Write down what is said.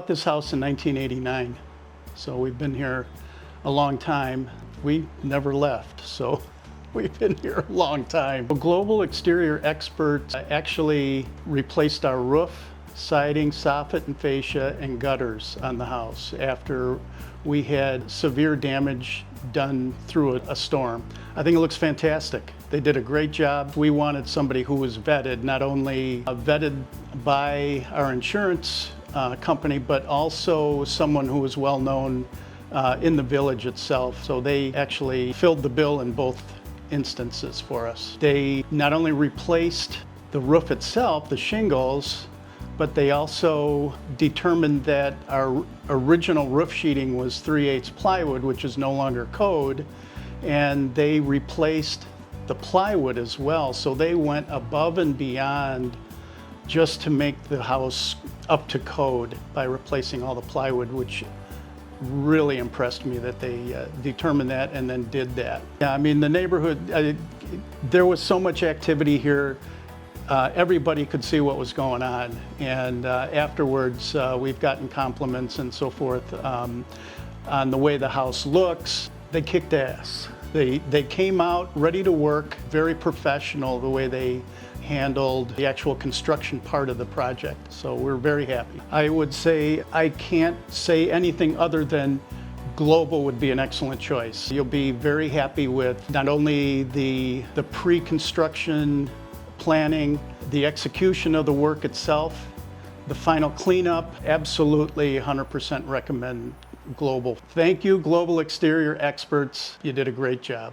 bought this house in 1989, so we've been here a long time. We never left, so we've been here a long time. A global exterior expert actually replaced our roof, siding, soffit and fascia, and gutters on the house after we had severe damage done through a storm. I think it looks fantastic. They did a great job. We wanted somebody who was vetted, not only vetted by our insurance company, but also someone who was well known in the village itself. So they actually filled the bill in both instances for us. They not only replaced the roof itself, the shingles, but they also determined that our original roof sheeting was 3/8 plywood, which is no longer code, and they replaced the plywood as well. So they went above and beyond just to make the house up to code by replacing all the plywood, which really impressed me that they determined that and then did that. Yeah, I mean, the neighborhood, there was so much activity here. Everybody could see what was going on, and afterwards we've gotten compliments and so forth on the way the house looks. They kicked ass. They came out ready to work, very professional the way they handled the actual construction part of the project. So we're very happy. I would say I can't say anything other than Global would be an excellent choice. You'll be very happy with not only the pre-construction planning, the execution of the work itself, the final cleanup. Absolutely 100% recommend Global. Thank you, Global Exterior Experts. You did a great job.